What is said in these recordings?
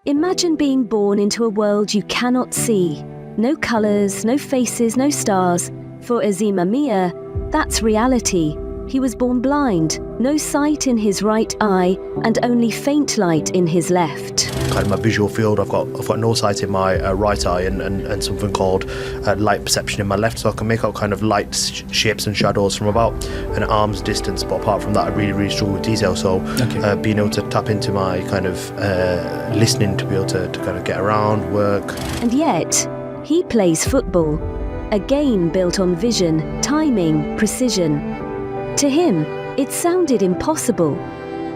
Imagine being born into a world you cannot see. No colors, no faces, no stars. For Azeem Amir, that's reality. He was born blind, no sight in his right eye, and only faint light in his left. Kind of my visual field, I've got no sight in my right eye and something called light perception in my left, so I can make out kind of light shapes and shadows from about an arm's distance, but apart from that I really struggle with detail, so being able to tap into my kind of listening to be able to kind of get around, work. And yet, he plays football, a game built on vision, timing, precision. To him, it sounded impossible,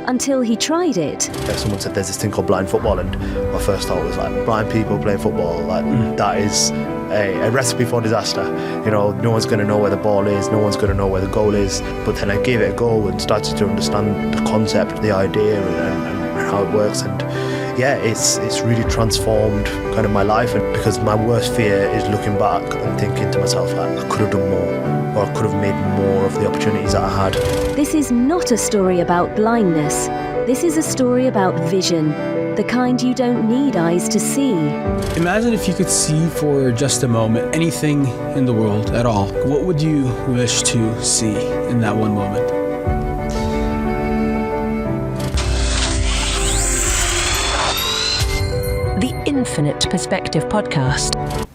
until he tried it. Someone said there's this thing called blind football, and my first thought was like, blind people playing football, that is a recipe for disaster. You know, no one's going to know where the ball is, no one's going to know where the goal is. But then I gave it a go and started to understand the concept, the idea, and how it works. And yeah, it's really transformed kind of my life. And because my worst fear is looking back and thinking to myself, like, I could have done more, or I could have made more of the opportunities that I had. This is not a story about blindness. This is a story about vision, the kind you don't need eyes to see. Imagine if you could see for just a moment anything in the world at all. What would you wish to see in that one moment? The Infinite Perspective Podcast.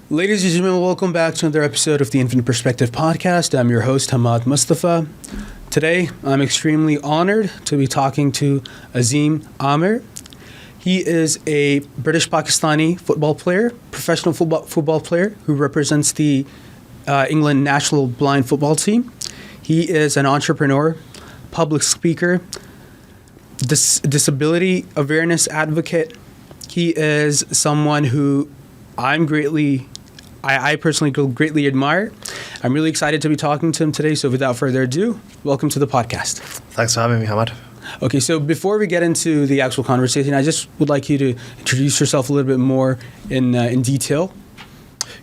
Ladies and gentlemen, welcome back to another episode of the Infinite Perspective Podcast. I'm your host, Hamad Mustafa. Today, I'm extremely honored to be talking to Azeem Amir. He is a British Pakistani football player, professional football player who represents the England national blind football team. He is an entrepreneur, public speaker, disability awareness advocate. He is someone who I personally greatly admire. I'm really excited to be talking to him today. So without further ado, welcome to the podcast. Thanks for having me, Hamad. Okay, so before we get into the actual conversation, I just would like you to introduce yourself a little bit more in detail.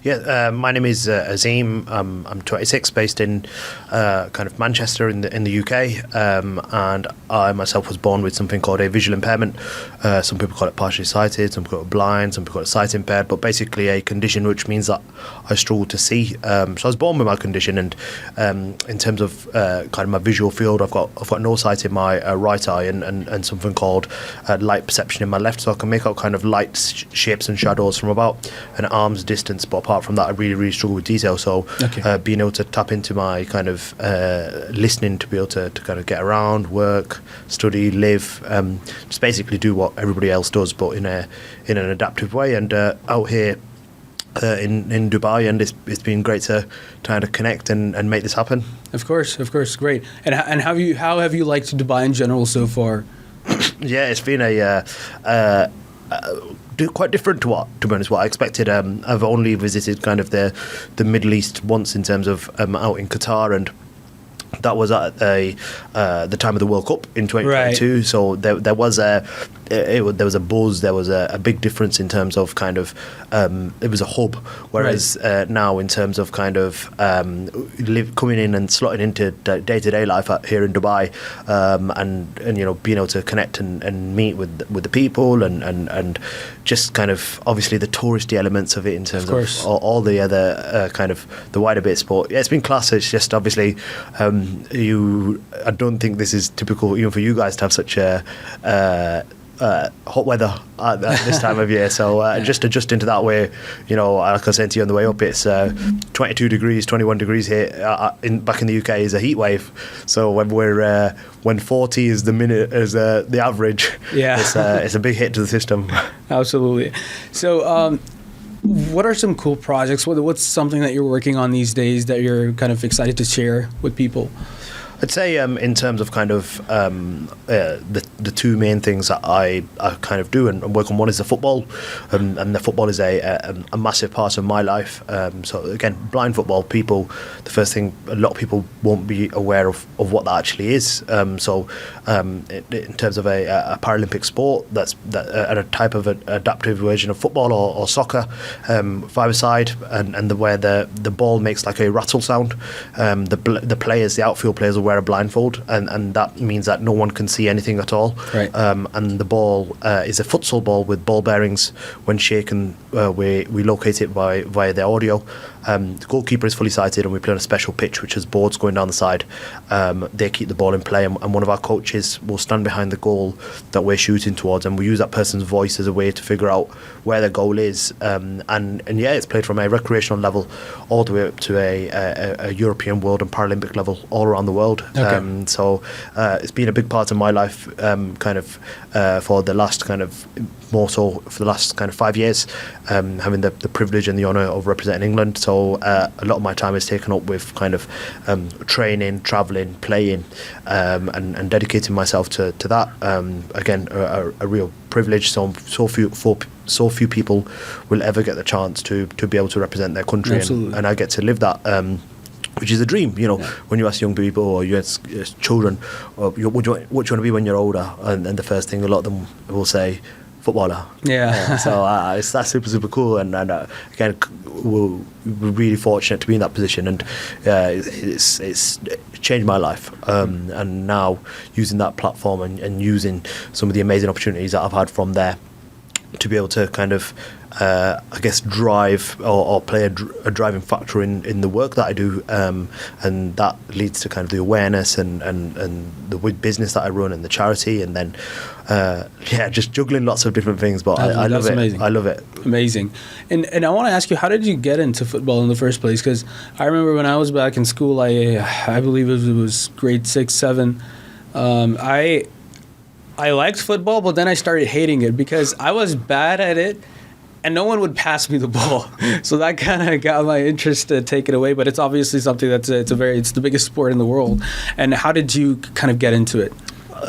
Yeah, my name is Azeem. I'm 26, based in kind of Manchester in the UK, and I myself was born with something called a visual impairment. Some people call it partially sighted, some call it blind, some people call it sight impaired, but basically a condition which means that I struggle to see. So I was born with my condition, and in terms of kind of my visual field, I've got no sight in my right eye and something called light perception in my left, so I can make out kind of light shapes and shadows from about an arm's distance, but apart from that I really struggle with detail, so being able to tap into my kind of listening to be able to kind of get around, work, study, live, just basically do what everybody else does, but in an adaptive way. And out here in Dubai, and it's been great to kind of connect and make this happen. Of course, great. And how have you liked Dubai in general so far? Yeah, it's been quite different to be honest, what I expected. I've only visited kind of the Middle East once in terms of out in Qatar, and that was at the time of the World Cup in 2022. Right. So there was a buzz, there was a big difference in terms of kind of it was a hub, whereas now in terms of kind of coming in and slotting into day-to-day life here in Dubai, and you know, being able to connect and meet with the people and just kind of obviously the touristy elements of it in terms of all the other kind of the wider bits. But yeah, it's been class. It's just obviously I don't think this is typical even for you guys to have such a hot weather at this time of year, so just adjust into that way. You know, like I was saying to you on the way up, it's 22 degrees, 21 degrees here. Back in the UK is a heat wave, so when 40 is the average, it's a big hit to the system. Absolutely. So what are some cool projects? What's something that you're working on these days that you're kind of excited to share with people? I'd say in terms of kind of the two main things that I kind of do and work on, one is the football, and the football is a massive part of my life. So again, blind football, the first thing, a lot of people won't be aware of what that actually is. So in terms of a Paralympic sport, that's a type of adaptive version of football or soccer, five-a-side, and where the ball makes like a rattle sound. The outfield players will wear a blindfold, and that means that no one can see anything at all. Right. And the ball is a futsal ball with ball bearings. When shaken, we locate it via the audio. The goalkeeper is fully sighted, and we play on a special pitch which has boards going down the side. They keep the ball in play, and one of our coaches will stand behind the goal that we're shooting towards, and we use that person's voice as a way to figure out where the goal is. And yeah, it's played from a recreational level all the way up to a European, world and Paralympic level all around the world. Okay. So it's been a big part of my life, for the last more so for the last 5 years, having the privilege and the honour of representing England. So a lot of my time is taken up with training, travelling, playing, and dedicating myself to that. Again, a real privilege. So few people will ever get the chance to be able to represent their country, and I get to live that. Which is a dream, when you ask young people or you ask children, what do you want to be when you're older? And the first thing a lot of them will say, footballer. Yeah. So that's super cool, and again, we're really fortunate to be in that position, and it's changed my life. And now using that platform and using some of the amazing opportunities that I've had from there to be able to drive or play a driving factor in the work that I do, and that leads to the awareness and the business that I run and the charity, and then just juggling lots of different things. But I love it. Amazing. I love it. Amazing. And I want to ask you, how did you get into football in the first place? Because I remember when I was back in school, I believe it was grade 6, 7. I liked football, but then I started hating it because I was bad at it, and no one would pass me the ball. So that kind of got my interest taken away. But it's obviously something it's the biggest sport in the world. And how did you kind of get into it?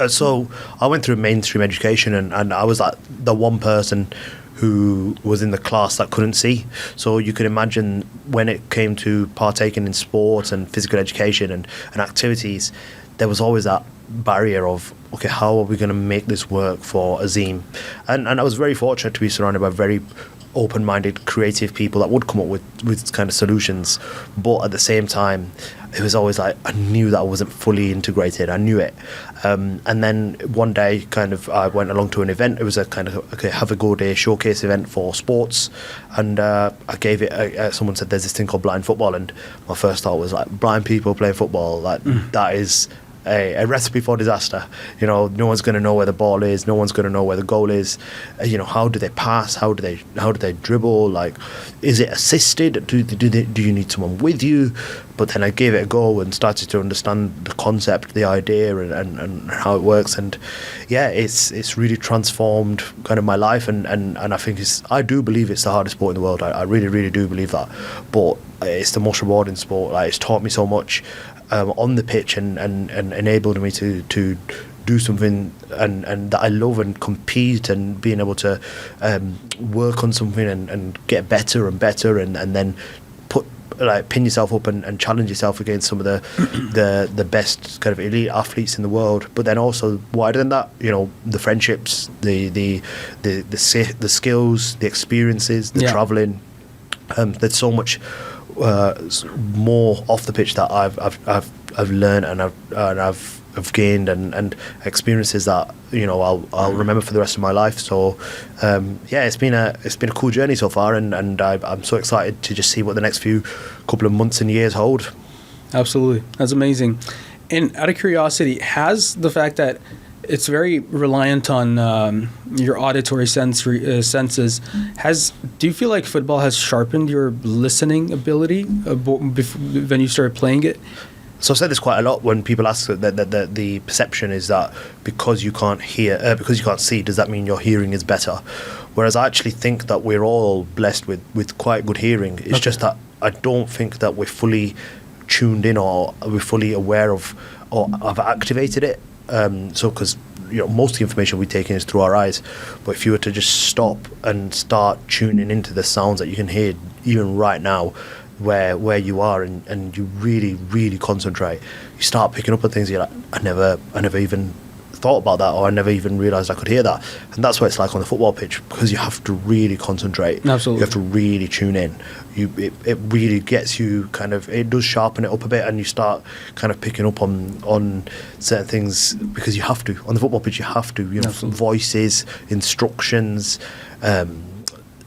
So I went through mainstream education, and I was like the one person who was in the class that couldn't see. So you could imagine when it came to partaking in sports and physical education and activities, there was always that barrier of, okay, how are we going to make this work for Azeem? And I was very fortunate to be surrounded by very open-minded, creative people that would come up with kind of solutions. But at the same time, it was always like, I knew that I wasn't fully integrated. I knew it. And then one day, I went along to an event. It was a have a go day showcase event for sports. And I gave it, someone said, there's this thing called blind football. And my first thought was like, blind people playing football, that is a recipe for disaster. No one's going to know where the ball is. No one's going to know where the goal is. How do they pass? How do they dribble? Like, is it assisted? Do you need someone with you? But then I gave it a go and started to understand the concept, the idea, and how it works. And yeah, it's really transformed my life. And I think I do believe it's the hardest sport in the world. I really, really do believe that. But it's the most rewarding sport. Like, it's taught me so much on the pitch and enabled me to do something and that I love and compete, and being able to work on something and get better and better, and then pin yourself up and challenge yourself against some of the best elite athletes in the world. But then also wider than that, the friendships, the skills, the experiences, the traveling. There's so much more off the pitch that I've learned and I've gained and experiences that I'll remember for the rest of my life. So it's been a cool journey so far, and I'm so excited to just see what the next couple of months and years hold. Absolutely, that's amazing. And out of curiosity, has the fact that it's very reliant on your auditory senses, do you feel like football has sharpened your listening ability when you started playing it? So I say this quite a lot when people ask that the perception is that because you can't hear, because you can't see, does that mean your hearing is better? Whereas I actually think that we're all blessed with quite good hearing. It's just that I don't think that we're fully tuned in or we're fully aware of or have activated it. So because most of the information we take in is through our eyes, but if you were to just stop and start tuning into the sounds that you can hear even right now, where you are, and you really, really concentrate, you start picking up on things. You're like, I never even thought about that, or I never even realised I could hear that. And that's what it's like on the football pitch, because you have to really concentrate. Absolutely. You have to really tune in. It really gets you kind of, it does sharpen it up a bit, and you start kind of picking up on certain things, because you have to. On the football pitch, you have to. You know, Absolutely. voices, instructions,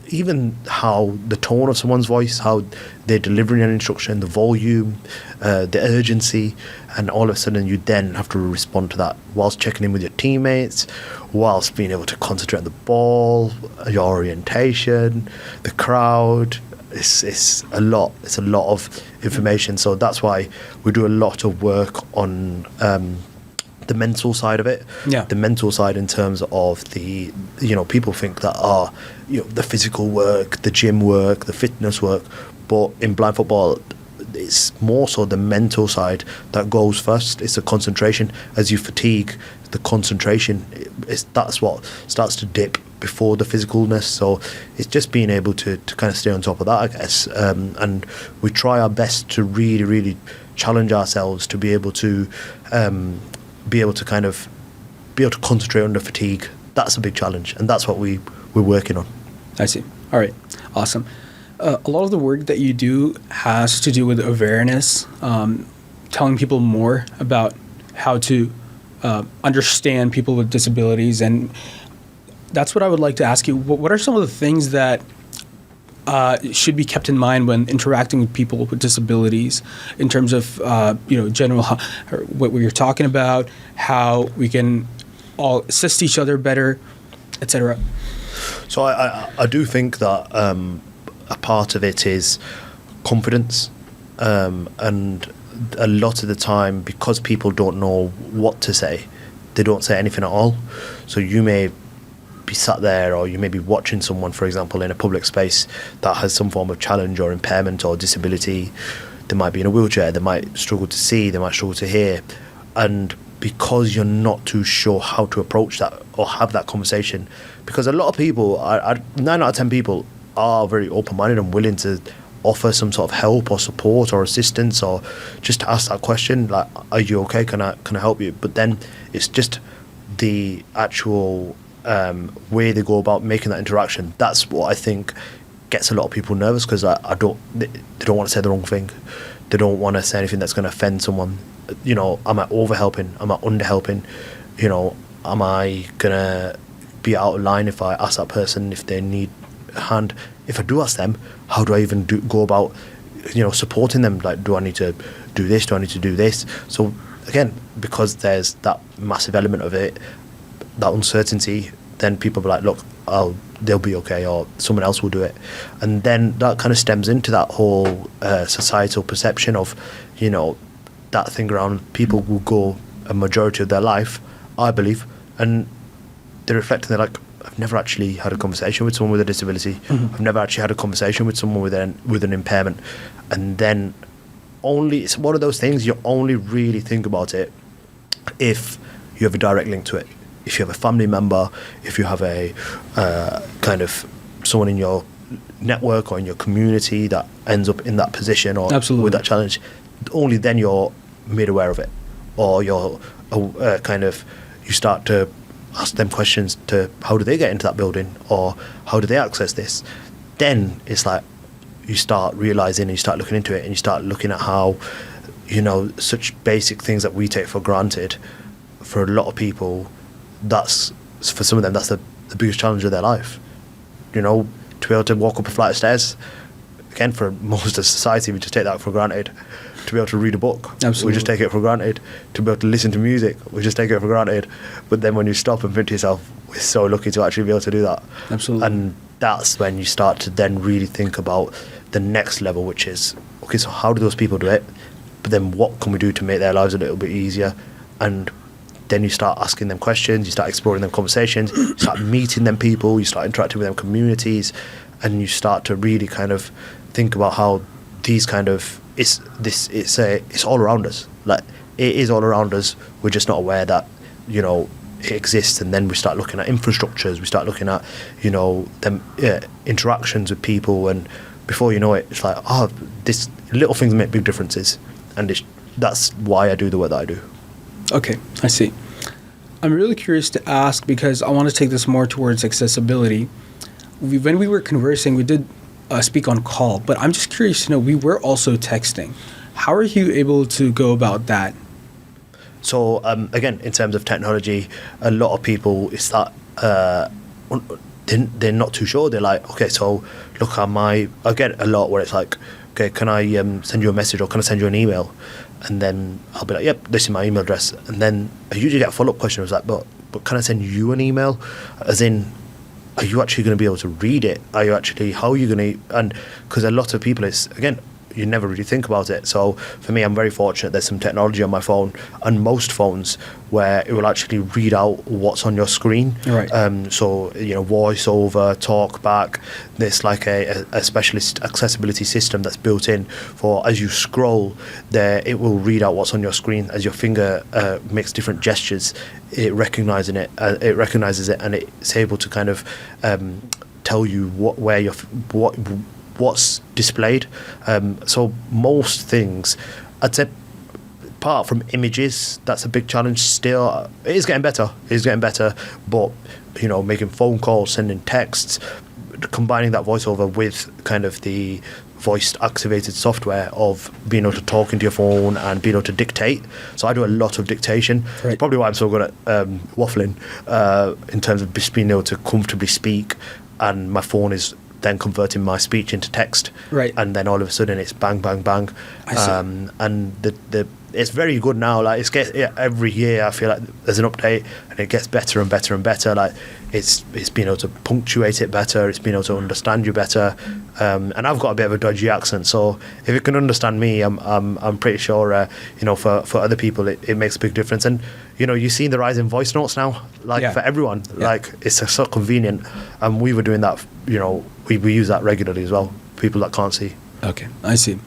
even how the tone of someone's voice, how they're delivering an instruction, the volume, the urgency, and all of a sudden you then have to respond to that whilst checking in with your teammates, whilst being able to concentrate on the ball, your orientation, the crowd. It's a lot. It's a lot of information. So that's why we do a lot of work on the mental side of it. Yeah. The mental side in terms of the, you know, people think that the physical work, the gym work, the fitness work, but in blind football, it's more so the mental side that goes first. It's the concentration. As you fatigue, the concentration, that's what starts to dip before the physicalness. So it's just being able to kind of stay on top of that, I guess. And we try our best to really, really challenge ourselves to be able to concentrate under fatigue. That's a big challenge, and that's what we're working on. I see. All right. Awesome. A lot of the work that you do has to do with awareness, telling people more about how to understand people with disabilities. And that's what I would like to ask you. What are some of the things that should be kept in mind when interacting with people with disabilities, in terms of general what you're talking about, how we can all assist each other better, etc. So I do think that a part of it is confidence, and a lot of the time, because people don't know what to say, they don't say anything at all. So you may be sat there, or you may be watching someone, for example, in a public space that has some form of challenge or impairment or disability. They might be in a wheelchair, they might struggle to see, they might struggle to hear, and because you're not too sure how to approach that or have that conversation, because a lot of people, 9 out of 10 people are very open-minded and willing to offer some sort of help or support or assistance, or just to ask that question, like, are you okay, can I help you? But then it's just the actual way they go about making that interaction. That's what I think gets a lot of people nervous, because they don't want to say the wrong thing. They don't want to say anything that's going to offend someone. You know, am I over helping? Am I under helping? You know, am I gonna be out of line if I ask that person if they need a hand? If I do ask them, how do I even go about, supporting them? Like, do I need to do this? Do I need to do this? So again, because there's that massive element of it, that uncertainty, then people be like, look, they'll be okay, or someone else will do it. And then that kind of stems into that whole societal perception of, that thing around people will go a majority of their life, I believe, and they reflect and they're like, I've never actually had a conversation with someone with a disability. Mm-hmm. I've never actually had a conversation with someone with an impairment. And then it's one of those things, you only really think about it if you have a direct link to it. If you have a family member, if you have a kind of someone in your network or in your community that ends up in that position or Absolutely. with that challenge, only then you're made aware of it, or you're you start to ask them questions to how do they get into that building, or how do they access this. Then it's like you start realizing, and you start looking into it, and you start looking at how such basic things that we take for granted, for a lot of people, for some of them that's the biggest challenge of their life. To be able to walk up a flight of stairs, again, for most of society we just take that for granted. To be able to read a book, Absolutely. we just take it for granted. To be able to listen to music, we just take it for granted. But then when you stop and think to yourself, we're so lucky to actually be able to do that. Absolutely. And that's when you start to then really think about the next level, which is, okay, so how do those people do it? But then what can we do to make their lives a little bit easier? And then you start asking them questions, you start exploring them conversations, you start meeting them people, you start interacting with them communities, and you start to really kind of think about how these kind of it's all around us. Like, it is all around us. We're just not aware that it exists. And then we start looking at infrastructures. We start looking at them interactions with people, and before you know it, it's like, this little things make big differences, and that's why I do the work that I do. Okay, I see. I'm really curious to ask because I want to take this more towards accessibility. When we were conversing, we did speak on call, but I'm just curious to know, we were also texting. How are you able to go about that? So again, in terms of technology, a lot of people is that they're not too sure. They're like, okay, so look at I get a lot where it's like, okay, can I send you a message or can I send you an email? And then I'll be like, yep, this is my email address. And then I usually get a follow-up question. I was like, but can I send you an email? As in, are you actually going to be able to read it? How are you going to, and because a lot of people, it's, again, you never really think about it. So for me, I'm very fortunate there's some technology on my phone and most phones where it will actually read out what's on your screen. Right. So, voice over, talk back. There's like a specialist accessibility system that's built in for, as you scroll there, it will read out what's on your screen as your finger makes different gestures. It recognizes it, and it's able to kind of tell you what's displayed. So most things, I'd say, apart from images, that's a big challenge still. It is getting better, but making phone calls, sending texts, combining that voiceover with kind of the voice activated software of being able to talk into your phone and being able to dictate. So I do a lot of dictation. Right. Probably why I'm so good at waffling in terms of just being able to comfortably speak, and my phone is then converting my speech into text. Right. And then all of a sudden it's bang, bang, bang. I see. And it's very good now. Like every year I feel like there's an update and it gets better and better and better. Like it's being able to punctuate it better. It's being able to understand you better. And I've got a bit of a dodgy accent, so if it can understand me, I'm pretty sure for other people it makes a big difference. And you see the rise in voice notes now, for everyone. Yeah. Like it's so convenient. And we were doing that. We use that regularly as well. People that can't see. Okay, I see.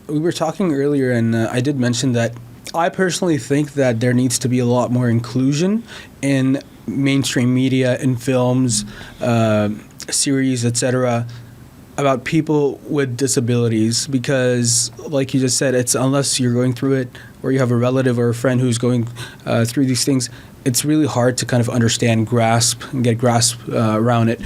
We were talking earlier, and I did mention that I personally think that there needs to be a lot more inclusion in mainstream media, in films, series, etc., about people with disabilities, because, like you just said, it's unless you're going through it or you have a relative or a friend who's going through these things, it's really hard to kind of understand, get grasp around it.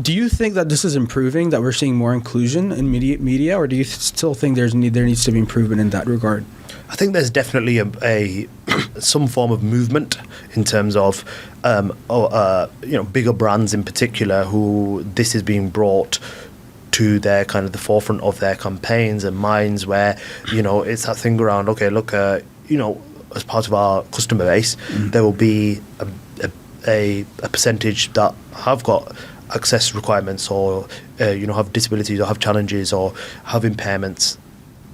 Do you think that this is improving, that we're seeing more inclusion in media, or do you still think there needs to be improvement in that regard? I think there's definitely a some form of movement in terms of bigger brands in particular, who this is being brought to their kind of the forefront of their campaigns and minds, where it's that thing around, okay, look, as part of our customer base, there will be a percentage that have got access requirements, or have disabilities, or have challenges, or have impairments.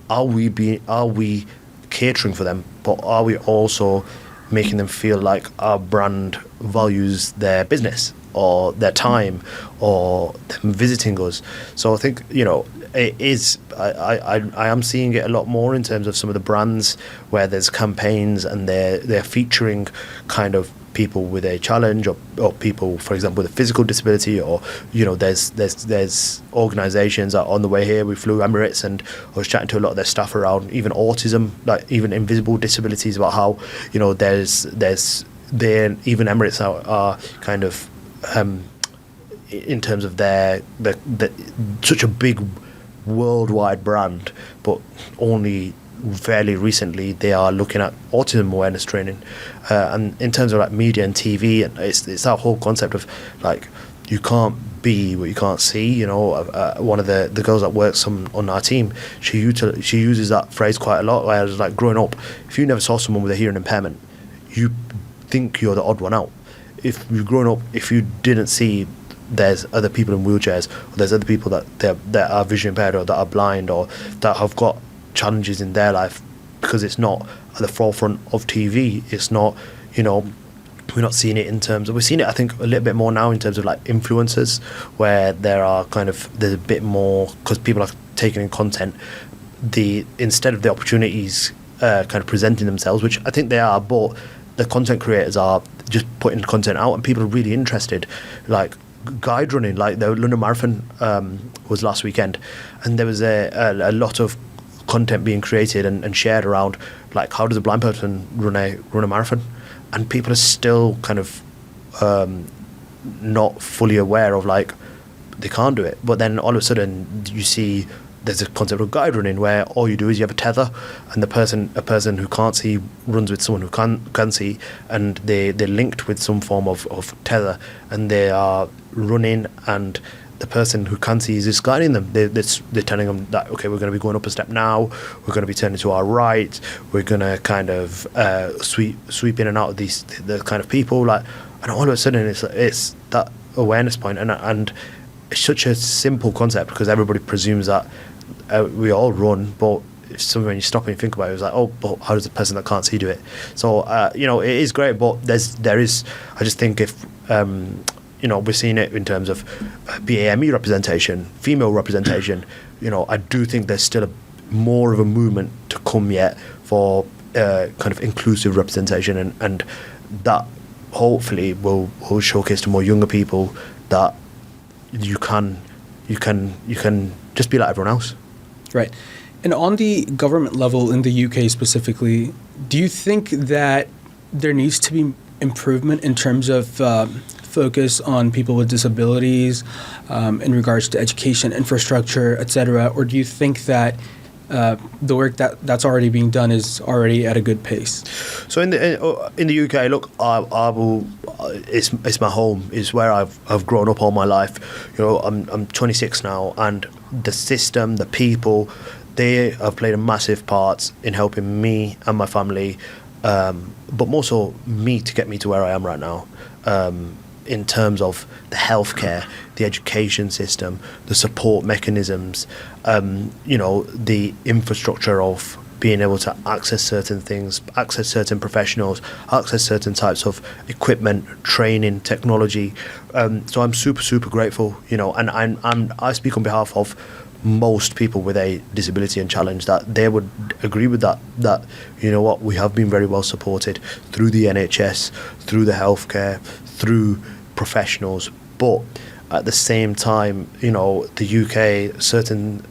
Are we catering for them, but are we also making them feel like our brand values their business or their time or them visiting us? So I think it is. I am seeing it a lot more in terms of some of the brands where there's campaigns and they're featuring kind of people with a challenge, or people, for example, with a physical disability, or there's organisations that on the way here we flew Emirates, and I was chatting to a lot of their staff around even autism, like even invisible disabilities, about how there's even Emirates are kind of in terms of their such a big worldwide brand, but only fairly recently they are looking at autism awareness training, and in terms of like media and TV, and it's that whole concept of like you can't be what you can't see. One of the girls that works on our team, she uses that phrase quite a lot. Whereas like growing up, if you never saw someone with a hearing impairment, you think you're the odd one out. If you're growing up, if you didn't see there's other people in wheelchairs, or there's other people that are vision impaired, or that are blind, or that have got challenges in their life, because it's not at the forefront of TV. It's not, we're not seeing it in terms of, we're seeing it I think a little bit more now in terms of like influencers, where there's a bit more, because people are taking in content, instead of the opportunities kind of presenting themselves, which I think they are, but the content creators are just putting content out and people are really interested. Like guide running, like the London Marathon was last weekend, and there was a lot of content being created and shared around like how does a blind person run a marathon, and people are still kind of not fully aware of like they can't do it. But then all of a sudden you see there's a concept of guide running where all you do is you have a tether, and a person who can't see runs with someone who can see, and they're linked with some form of tether, and they are running, and the person who can see is just guiding them. They're telling them that, okay, we're going to be going up a step now, we're going to be turning to our right, we're going to kind of sweep in and out of the kind of people, like, and all of a sudden it's that awareness point, and it's such a simple concept because everybody presumes that we all run, but when you stop and think about it, it's like, oh, but how does the person that can't see do it? So it is great, but there is. I just think if we're seeing it in terms of BAME representation, female representation. I do think there's still more of a movement to come yet for kind of inclusive representation, and that hopefully will showcase to more younger people that you can just be like everyone else. Right. And on the government level in the UK specifically, do you think that there needs to be improvement in terms of focus on people with disabilities in regards to education, infrastructure, etc., or do you think that the work that's already being done is already at a good pace? So in the UK, look, I will. It's my home. It's where I've grown up all my life. I'm 26 now, and the system, the people, they have played a massive part in helping me and my family, but more so me to get me to where I am right now. In terms of the healthcare, the education system, the support mechanisms, the infrastructure of being able to access certain things, access certain professionals, access certain types of equipment, training, technology. So I'm super, super grateful, and I speak on behalf of most people with a disability and challenge that they would agree with that we have been very well supported through the NHS, through the healthcare, through professionals, but at the same time, the UK, certain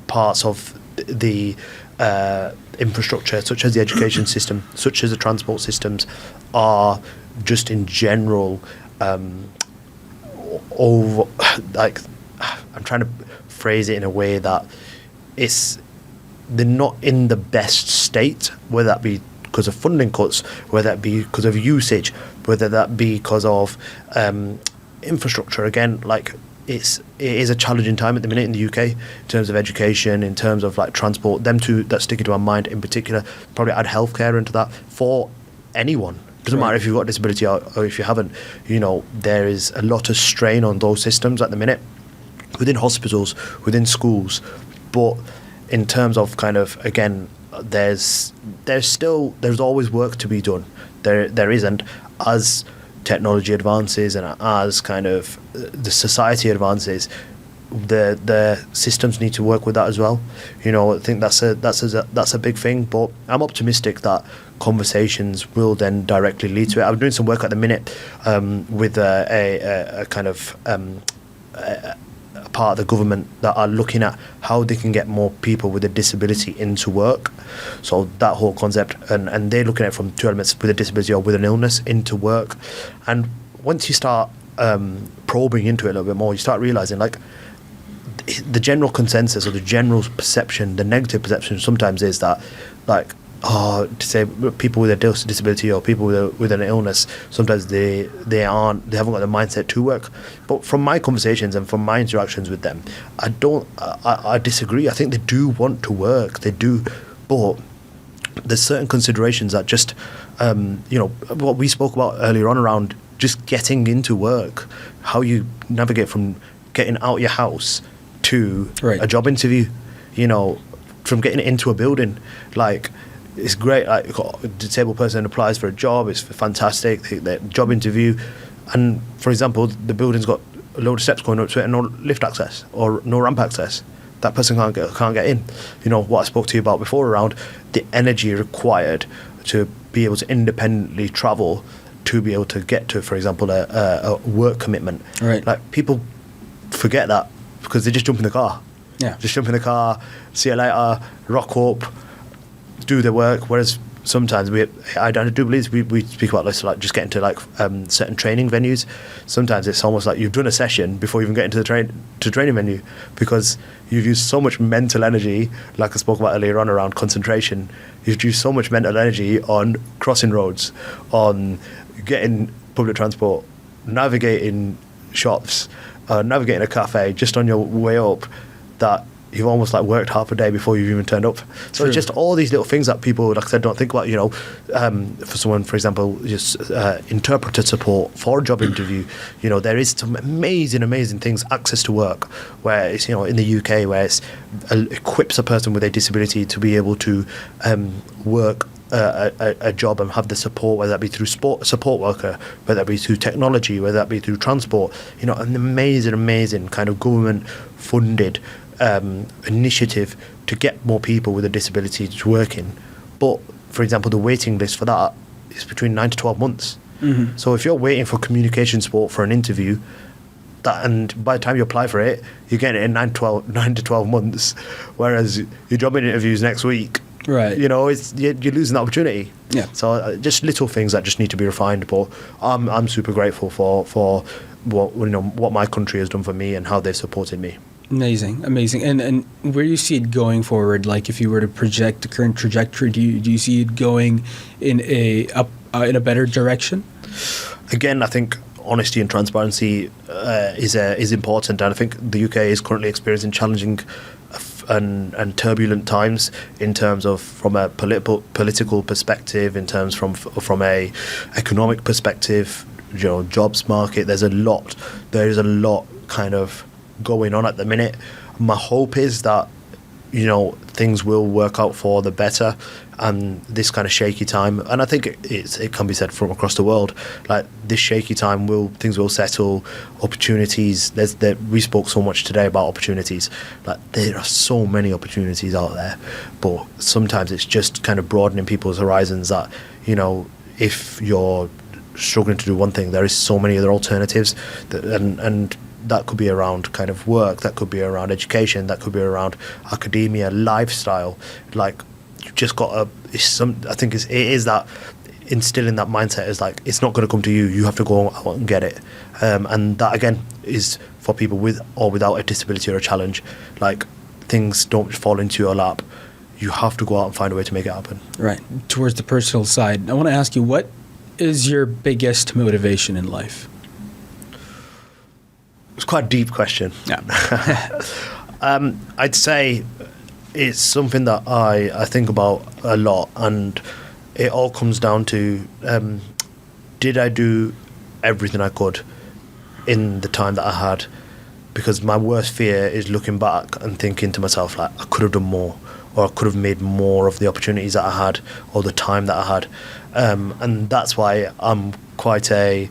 parts of the infrastructure, such as the education system, such as the transport systems, are just in general over. Like, I'm trying to phrase it in a way that they're not in the best state, whether that be because of funding cuts, whether that be because of usage, whether that be because of infrastructure. Again, like it is a challenging time at the minute in the UK in terms of education, in terms of like transport. Them two that stick into my mind in particular. Probably add healthcare into that for anyone. Doesn't matter if you've got a disability or if you haven't. There is a lot of strain on those systems at the minute, within hospitals, within schools, but in terms of kind of, again, there's always work to be done. There isn't, as technology advances and as kind of the society advances, the systems need to work with that as well. I think that's a big thing, but I'm optimistic that conversations will then directly lead to it. I'm doing some work at the minute with a kind of a part of the government that are looking at how they can get more people with a disability into work. So that whole concept, and they're looking at it from two elements: with a disability or with an illness into work. And once you start probing into it a little bit more, you start realizing like the general consensus or the general perception, the negative perception sometimes is that like, to say people with a disability or people with an illness, sometimes they haven't got the mindset to work. But from my conversations and from my interactions with them, I disagree. I think they do want to work, they do, but there's certain considerations that just what we spoke about earlier on around just getting into work, how you navigate from getting out your house to a job interview, from getting into a building. Like, it's great, like a disabled person applies for a job, it's fantastic, the job interview, and for example the building's got a load of steps going up to it and no lift access or no ramp access. That person can't get in. What I spoke to you about before around the energy required to be able to independently travel, to be able to get to, for example, a work commitment. Right. Like, people forget that because they just jump in the car. Yeah. Just jump in the car, see you later, rock up, do their work. Whereas sometimes I do believe we speak about this, like just getting to like certain training venues. Sometimes it's almost like you've done a session before you even get into the training venue, because you've used so much mental energy, like I spoke about earlier on around concentration. You've used so much mental energy on crossing roads, on getting public transport, navigating shops, navigating a cafe, just on your way up, that you've almost like worked half a day before you've even turned up. So it's just all these little things that people, like I said, don't think about. For someone, for example, just interpreter support for a job interview. There is some amazing things. Access to work, where it's in the UK, where it's equips a person with a disability to be able to work a job and have the support, whether that be through support worker, whether that be through technology, whether that be through transport. An amazing kind of government funded initiative to get more people with a disability to work in. But for example, the waiting list for that is between 9 to 12 months. Mm-hmm. So if you're waiting for communication support for an interview, and by the time you apply for it, you're getting it in 9 to 12 months, whereas your job interviews next week, right? You're losing the opportunity. Yeah. So just little things that just need to be refined. But I'm super grateful for what my country has done for me and how they've supported me. Amazing. And where do you see it going forward? Like, if you were to project the current trajectory, do you see it going in a better direction? Again, I think honesty and transparency is important, and I think the UK is currently experiencing challenging and turbulent times in terms of from a political perspective, in terms from a economic perspective, jobs market. There is a lot kind of going on at the minute. My hope is that things will work out for the better, and this kind of shaky time, and I think it can be said from across the world, like this shaky time things will settle. Opportunities, we spoke so much today about opportunities. Like, there are so many opportunities out there, but sometimes it's just kind of broadening people's horizons, that if you're struggling to do one thing, there is so many other alternatives, and that could be around kind of work, that could be around education, that could be around academia, lifestyle. Like, you've just got I think it is that instilling that mindset is like, it's not going to come to you. You have to go out and get it. And that again is for people with or without a disability or a challenge. Like, things don't fall into your lap. You have to go out and find a way to make it happen. Right. Towards the personal side, I want to ask you, what is your biggest motivation in life? It's quite a deep question. Yeah. I'd say it's something that I think about a lot, and it all comes down to, did I do everything I could in the time that I had? Because my worst fear is looking back and thinking to myself, like, I could have done more, or I could have made more of the opportunities that I had, or the time that I had. And that's why I'm quite a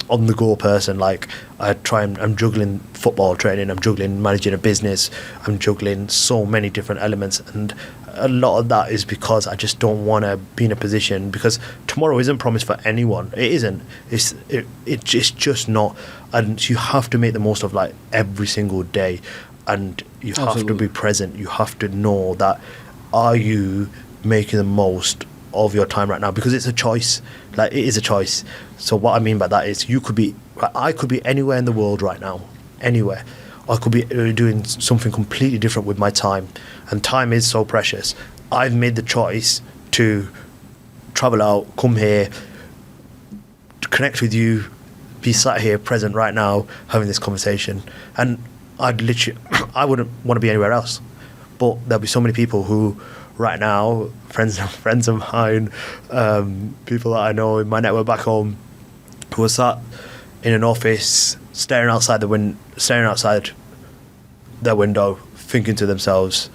on-the-go person. Like, I'm juggling football training, I'm juggling managing a business, I'm juggling so many different elements, and a lot of that is because I just don't want to be in a position, because tomorrow isn't promised for anyone. It isn't. It's just not. And you have to make the most of, like, every single day, and you have to be present. You have to know that, are you making the most of your time right now? Because it's a choice. Like, it is a choice. So what I mean by that is, I could be anywhere in the world right now, anywhere. I could be doing something completely different with my time, and time is so precious. I've made the choice to travel out, come here, to connect with you, be sat here present right now having this conversation, and I wouldn't want to be anywhere else. But there'll be so many people who right now, friends of mine, people that I know in my network back home, who are sat in an office staring outside their window, thinking to themselves,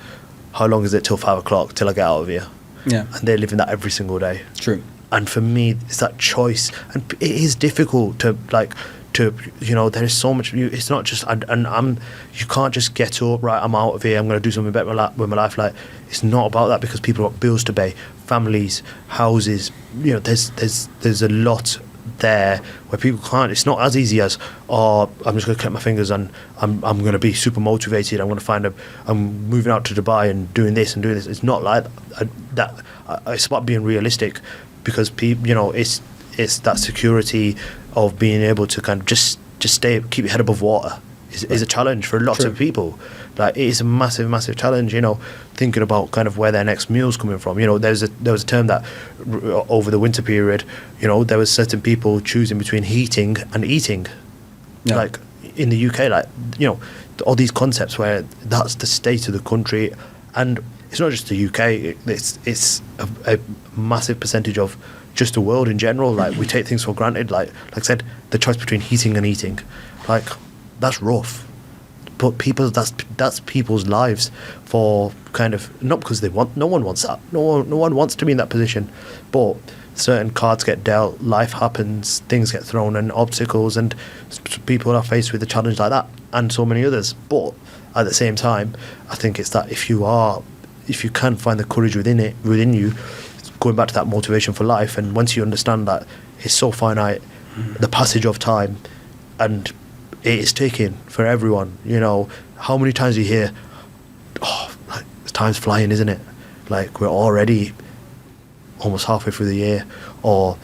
how long is it till 5 o'clock till I get out of here? Yeah. And they're living that every single day. True. And for me, it's that choice, and it is difficult to there is so much. It's not just, you can't just get up, right, I'm out of here, I'm going to do something better with my life. Like, it's not about that, because people have bills to pay, families, houses. There's a lot there where people can't. It's not as easy as, I'm just going to click my fingers and I'm going to be super motivated. I'm moving out to Dubai and doing this and doing this. It's not like that. it's about being realistic, because people, it's that security of being able to kind of just keep your head above water is a challenge for lots of people. Like, it is a massive challenge, thinking about kind of where their next meal's coming from. There was a term that over the winter period, there was certain people choosing between heating and eating. Yeah. Like, in the UK, like, all these concepts where that's the state of the country. And it's not just the UK, it's a massive percentage of just the world in general. Like, we take things for granted. Like I said, the choice between heating and eating, like, that's rough. But that's people's lives, for kind of, not because no one wants that. No one wants to be in that position. But certain cards get dealt, life happens, things get thrown, and obstacles, and people are faced with a challenge like that, and so many others. But at the same time, I think it's that if you can find the courage within you, going back to that motivation for life, and once you understand that it's so finite, the passage of time, and it is taking for everyone. How many times you hear, like, time's flying, isn't it? Like, we're already almost halfway through the year, or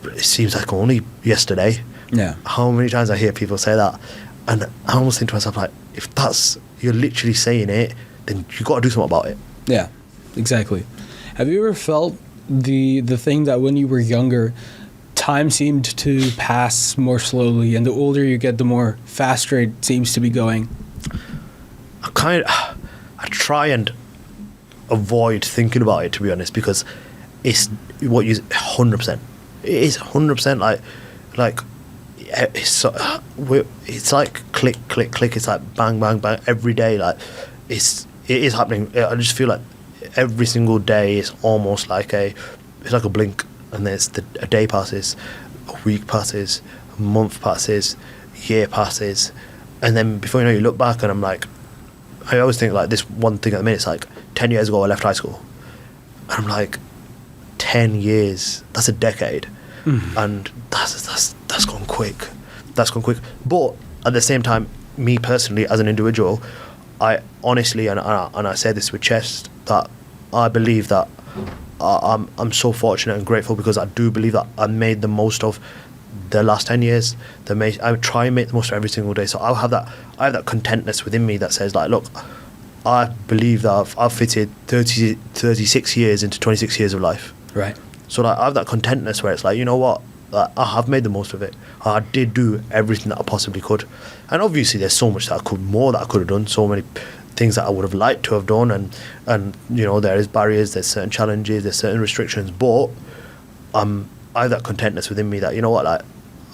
it seems like only yesterday. Yeah. How many times I hear people say that, and I almost think to myself, like, if you're literally saying it, then you got to do something about it. Yeah, exactly. Have you ever felt the thing that when you were younger, time seemed to pass more slowly, and the older you get, the more faster it seems to be going? I try and avoid thinking about it, to be honest, because it's what you 100%. It is 100%. Like it's like click. It's like bang every day. Like, it is happening. I just feel like every single day is almost like it's like a blink, and there's a day passes, a week passes, a month passes, year passes, and then before you know, you look back, and I'm like, I always think like this one thing at the minute. It's like 10 years ago I left high school, and I'm like, 10 years, that's a decade. And that's gone quick. But at the same time, me personally as an individual, I honestly, and I say this with chest, that I believe that I'm so fortunate and grateful, because I do believe that I made the most of the last 10 years. I try and make the most of every single day. So I have that contentness within me that says, like, look, I believe that I've fitted 36 years into 26 years of life. Right. So like, I have that contentness where it's like, you know what, like, I have made the most of it. I did do everything that I possibly could, and obviously there's so much that I could have done, so many things that I would have liked to have done, and there is barriers, there's certain challenges, there's certain restrictions, but I have that contentness within me that, you know what, like,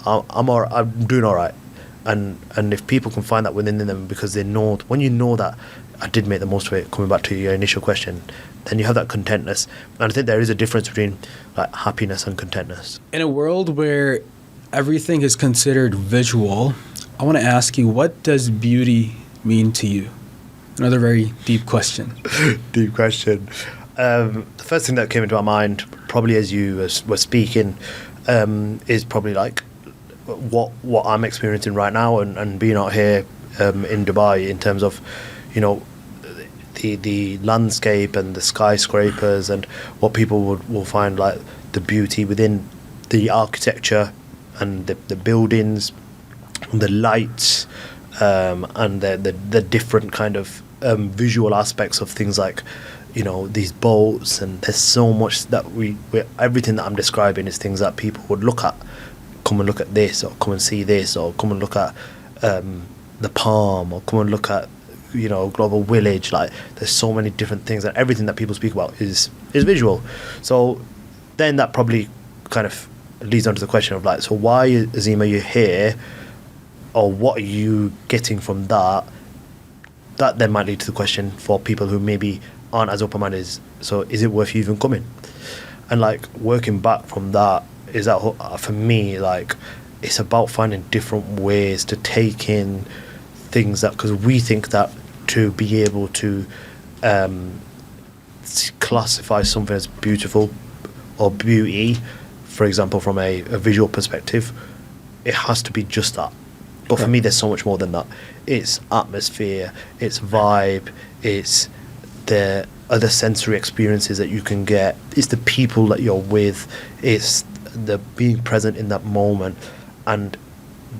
I'm doing all right, and if people can find that within them, because they know, when you know that I did make the most of it, coming back to your initial question, then you have that contentness. And I think there is a difference between, like, happiness and contentness. In a world where everything is considered visual, I want to ask you, what does beauty mean to you? Another very deep question. Deep question. The first thing that came into my mind, probably as you were speaking, is probably like what I'm experiencing right now, and being out here in Dubai, in terms of, the landscape and the skyscrapers, and what people will find like the beauty within the architecture and the buildings, and the lights, and the different kind of visual aspects of things, like, these boats. And there's so much that we everything that I'm describing is things that people would look at, come and look at this, or come and see this, or come and look at the Palm, or come and look at Global Village. Like, there's so many different things, and everything that people speak about is visual. So then that probably kind of leads on to the question of, like, so why, Azeem, are you here, or what are you getting from that then might lead to the question for people who maybe aren't as open-minded. So is it worth you even coming? And, like, working back from that, is that, for me, like, it's about finding different ways to take in things, that, because we think that to be able to classify something as beautiful or beauty, for example, from a visual perspective, it has to be just that. But for me, there's so much more than that. It's atmosphere, it's vibe, it's the other sensory experiences that you can get. It's the people that you're with. It's the being present in that moment. And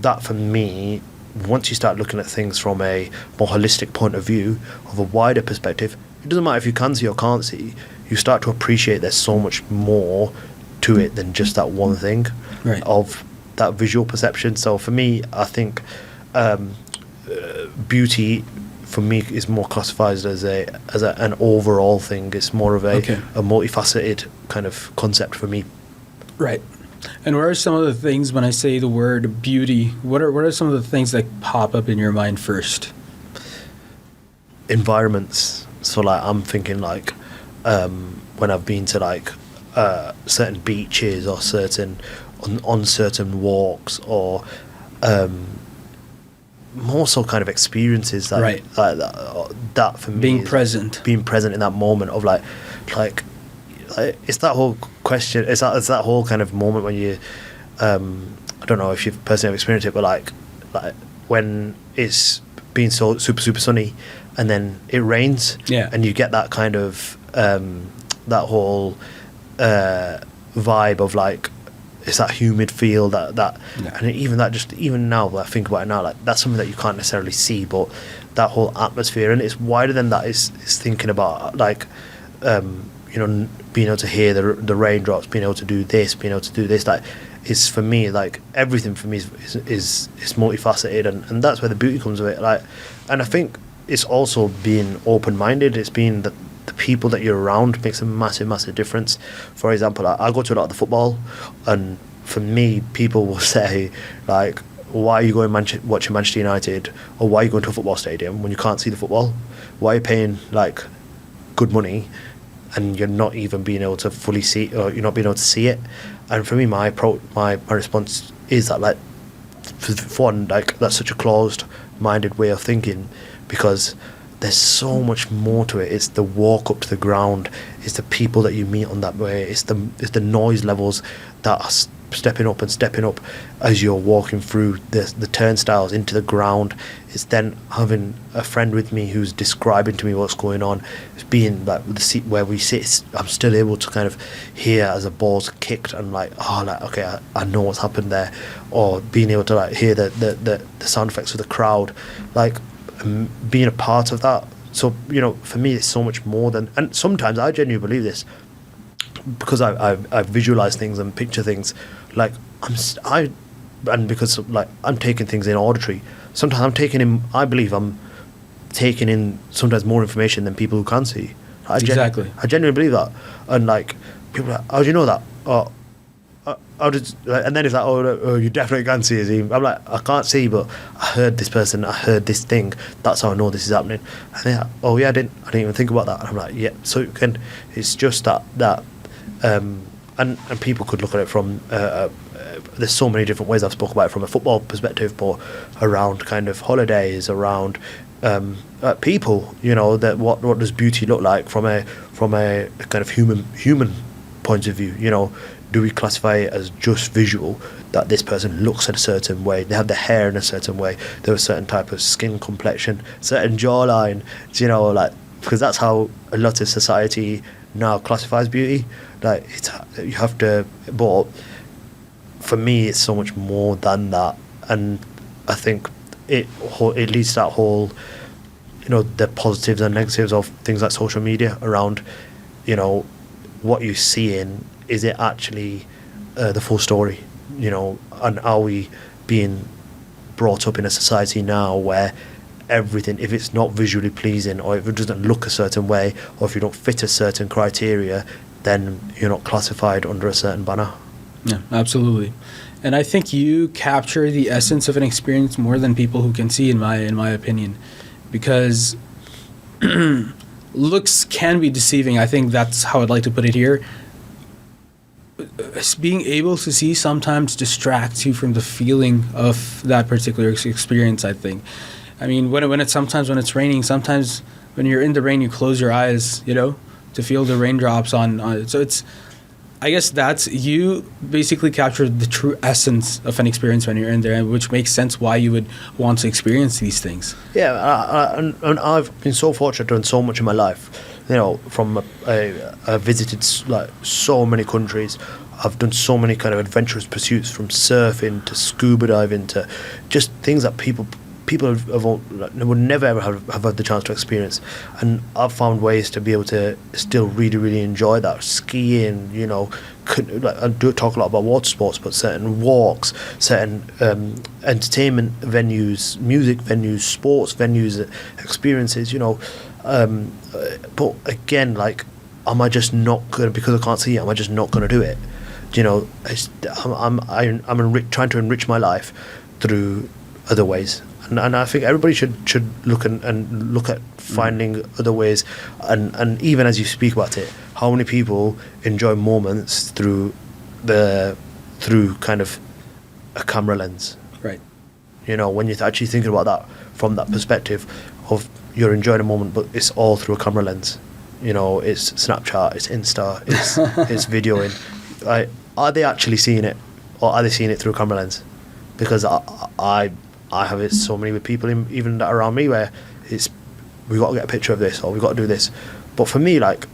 that, for me, once you start looking at things from a more holistic point of view, of a wider perspective, it doesn't matter if you can see or can't see, you start to appreciate there's so much more to it than just that one thing, Right. of that visual perception. So for me, I think beauty, for me, is more classified as an overall thing. It's more of a multifaceted kind of concept for me. Right. And what are some of the things, when I say the word beauty, what are some of the things that pop up in your mind first? Environments. So like I'm thinking like when I've been to like certain beaches or certain on certain walks, or more so kind of experiences that Right. like that for me Being is present. being present in that moment of like it's that whole question, it's that whole kind of moment when you I don't know if you've personally experienced it, but like when it's been so super sunny and then it rains, Yeah. and you get that kind of that whole vibe of like, it's that humid feel that Yeah. and even now when I think about it now, like that's something that you can't necessarily see, but that whole atmosphere, and it's wider than that. Is thinking about like being able to hear the raindrops, being able to do this, being able to do this, like is for me, like everything for me is multifaceted, and that's where the beauty comes of it. Like, and I think it's also being open-minded. It's being the people that you're around makes a massive difference. For example, I go to a lot of the football, and for me, people will say like, why are you going watching Manchester United, or why are you going to a football stadium when you can't see the football? Why are you paying like good money and you're not even being able to fully see, or you're not being able to see it? And for me, my response is that, like, for one, like, that's such a closed-minded way of thinking, because there's so much more to it. It's the walk up to the ground, it's the people that you meet on that way, it's the noise levels that are stepping up as you're walking through the turnstiles into the ground. It's then having a friend with me who's describing to me what's going on. It's being like the seat where we sit, I'm still able to kind of hear as a ball's kicked, and like, oh, like, okay, I know what's happened there. Or being able to like hear the sound effects of the crowd, like being a part of that. So, for me, it's so much more than, and sometimes I genuinely believe this, because I visualize things and picture things, like and because like I'm taking things in auditory. Sometimes I believe I'm taking in sometimes more information than people who can't see. Exactly. I genuinely believe that. And like, people are like, how do you know that? Oh, and then it's like, oh, you definitely can see, Azeem. I'm like, I can't see, but I heard this person, I heard this thing. That's how I know this is happening. And they're like, oh yeah, I didn't even think about that. And I'm like, yeah. So it's just that, and people could look at it from. There's so many different ways. I've spoken about it from a football perspective, but around kind of holidays, around people. That what does beauty look like from a kind of human point of view? Do we classify it as just visual, that this person looks at a certain way, they have their hair in a certain way, they have a certain type of skin complexion, certain jawline, like, because that's how a lot of society now classifies beauty. Like, you have to, but for me, it's so much more than that, and I think it leads to that whole, the positives and negatives of things like social media around, what you see in. Is it actually the full story? And are we being brought up in a society now where everything, if it's not visually pleasing, or if it doesn't look a certain way, or if you don't fit a certain criteria, then you're not classified under a certain banner? Yeah, absolutely. And I think you capture the essence of an experience more than people who can see, in my opinion, because looks can be deceiving. I think that's how I'd like to put it here. Being able to see sometimes distracts you from the feeling of that particular experience, I think. I mean, when it's raining, sometimes when you're in the rain, you close your eyes, to feel the raindrops on it. So I guess that's, you basically captured the true essence of an experience when you're in there, which makes sense why you would want to experience these things. Yeah, and I've been so fortunate, done so much in my life from I visited like so many countries. I've done so many kind of adventurous pursuits, from surfing to scuba diving to just things that people would never ever have had the chance to experience. And I've found ways to be able to still really, really enjoy that. Skiing, I do talk a lot about water sports, but certain walks, certain entertainment venues, music venues, sports venues, experiences, but again, like, am I just not going to, because I can't see it, am I just not going to do it? I'm trying to enrich my life through other ways. And I think everybody should look and look at finding other ways, and even as you speak about it, how many people enjoy moments through kind of a camera lens, Right. When you're actually thinking about that from that perspective of you're enjoying a moment, but it's all through a camera lens. It's Snapchat, it's Insta, it's videoing. Are they actually seeing it, or are they seeing it through a camera lens? Because I have it so many with people even that are around me where it's, we got to get a picture of this, or we got to do this. But for me, like,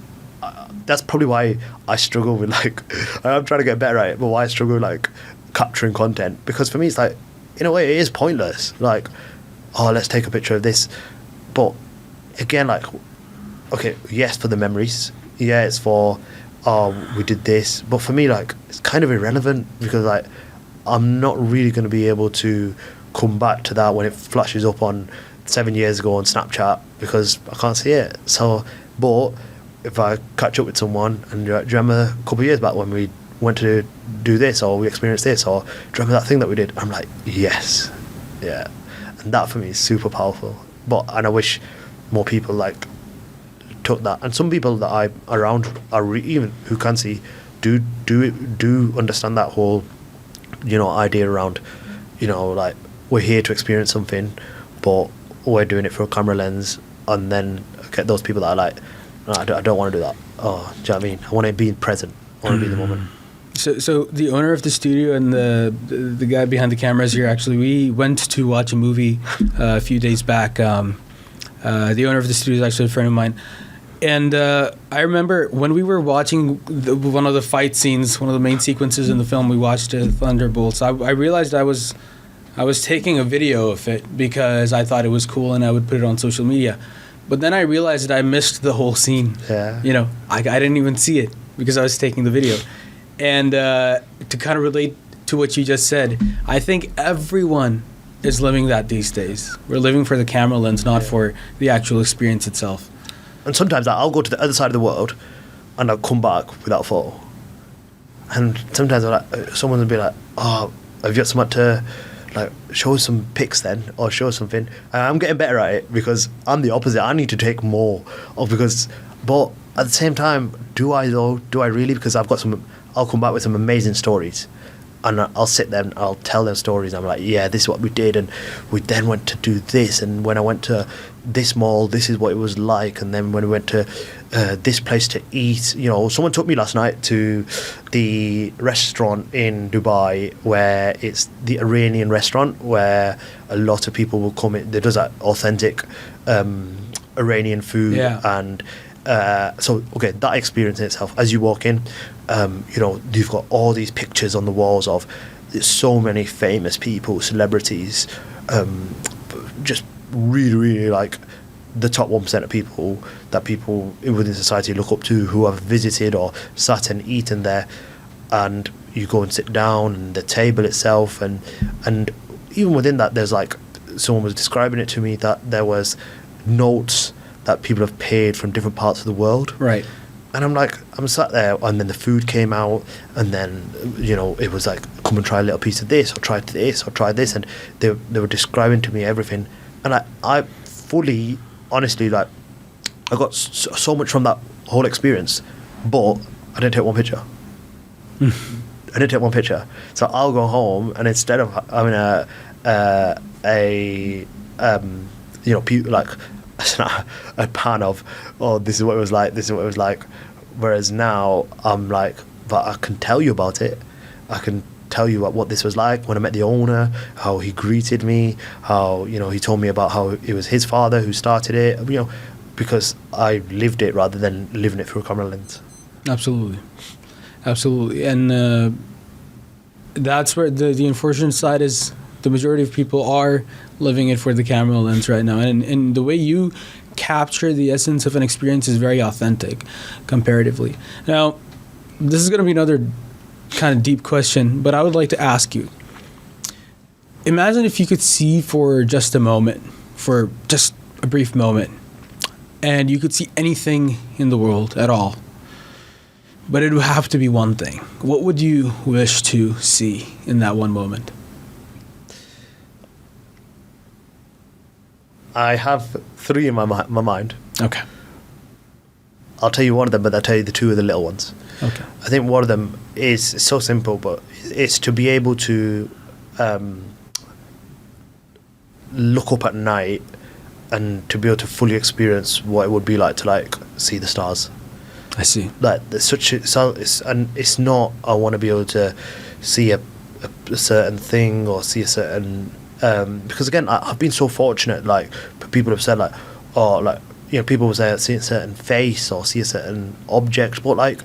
that's probably why I struggle with, like, I'm trying to get better at it, but why I struggle with, like, capturing content. Because for me, it's like, in a way, it is pointless. Like, oh, let's take a picture of this. But again, like, okay, yes, for the memories. Yeah, it's for, we did this. But for me, like, it's kind of irrelevant, because, like, I'm not really going to be able to come back to that when it flashes up on 7 years ago on Snapchat, because I can't see it. So, but if I catch up with someone, and do you remember a couple of years back when we went to do this, or we experienced this, or do you remember that thing that we did? I'm like, yes, yeah. And that for me is super powerful. And I wish more people, like, took that. And some people that I'm around even who can see do understand that whole idea around, like, we're here to experience something, but we're doing it through a camera lens. And then get those people that are like, no, I don't want to do that. Oh, do you know what I mean? I want to be present. I want to be in the moment. So the owner of the studio and the guy behind the cameras here, actually, we went to watch a movie a few days back. The owner of the studio is actually a friend of mine. And I remember when we were watching one of the fight scenes, one of the main sequences in the film, we watched Thunderbolts. I realized I was taking a video of it because I thought it was cool and I would put it on social media. But then I realized that I missed the whole scene. Yeah. I didn't even see it because I was taking the video. And to kind of relate to what you just said, I think everyone is living that these days. We're living for the camera lens, not for the actual experience itself. And sometimes I'll go to the other side of the world and I'll come back without a photo. And sometimes someone will be like, oh, have you got someone to, like, show us some pics then, or show us something? And I'm getting better at it because I'm the opposite. I need to take more but at the same time, do I really? Because I'll come back with some amazing stories. And I'll sit there and I'll tell them stories. I'm like, yeah, this is what we did, and we then went to do this, and when I went to this mall, this is what it was like, and then when we went to this place to eat, someone took me last night to the restaurant in Dubai where it's the Iranian restaurant where a lot of people will come in. There does that authentic Iranian food, and so okay, that experience in itself, as you walk in, you've got all these pictures on the walls of so many famous people, celebrities, just really, really, like, the top 1% of people that people within society look up to, who have visited or sat and eaten there. And you go and sit down, and the table itself, and even within that, there's, like, someone was describing it to me that there was notes that people have paid from different parts of the world. Right. And I'm sat there, and then the food came out, and then, it was like, come and try a little piece of this, or try this, and they were describing to me everything. And I fully, honestly, like, I got so much from that whole experience, but I didn't take one picture. I didn't take one picture. So I'll go home, and instead of having a pan of, oh, this is what it was like, whereas now I'm like, but I can tell you about it. I can tell you what this was like when I met the owner, how he greeted me, how, he told me about how it was his father who started it, because I lived it rather than living it through a camera lens. Absolutely, and that's where the unfortunate side is. The majority of people are living it for the camera lens right now, and the way you capture the essence of an experience is very authentic, comparatively. Now, this is going to be another kind of deep question, but I would like to ask you. Imagine if you could see for just a moment, for just a brief moment, and you could see anything in the world at all, but it would have to be one thing. What would you wish to see in that one moment? I have 3 in my mind. Okay. I'll tell you one of them, but I'll tell you the 2 of the little ones. Okay. I think one of them is so simple, but it's to be able to look up at night and to be able to fully experience what it would be like to like see the stars. I see. Like there's such a, so it's not I want to be able to see a certain thing or see a certain because again I've been so fortunate, like people have said like, oh, like, you know, people will say I see a certain face or see a certain object, but like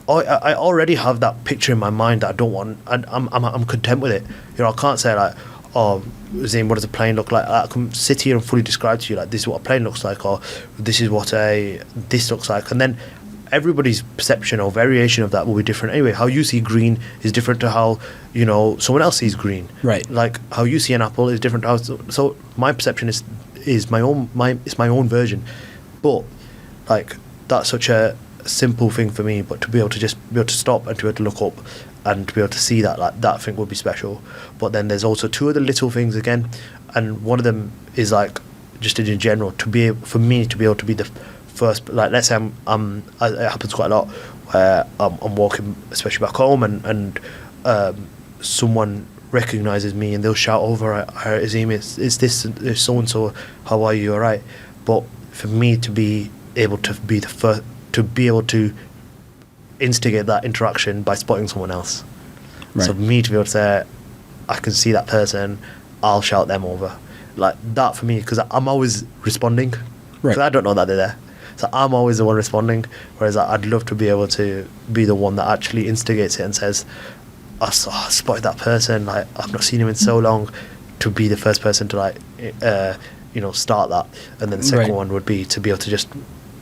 I already have that picture in my mind that I don't want, and I'm content with it. You know, I can't say like, oh, Azeem, what does a plane look like? I can sit here and fully describe to you like this is what a plane looks like, or this is what this looks like, and then everybody's perception or variation of that will be different anyway. How you see green is different to how, you know, someone else sees green. Right. Like how you see an apple is different to how, so my perception is my own version. But like that's such a simple thing for me, but to be able to just be able to stop and to be able to look up and to be able to see that, like that thing would be special. But then there's also 2 other little things again, and one of them is like just in general to be able, for me to be able to be the first, like let's say it happens quite a lot where I'm walking, especially back home, and someone recognizes me and they'll shout over, Azeem, it's this, it's so and so, how are you, all right? But for me to be able to be the first, to be able to instigate that interaction by spotting someone else. Right. So me to be able to say, I can see that person, I'll shout them over, like that for me, because I'm always responding, because I don't know that they're there. So I'm always the one responding, whereas I'd love to be able to be the one that actually instigates it and says, I spotted that person, like I've not seen him in so long, to be the first person to like, you know, start that. And then the second one would be to be able to just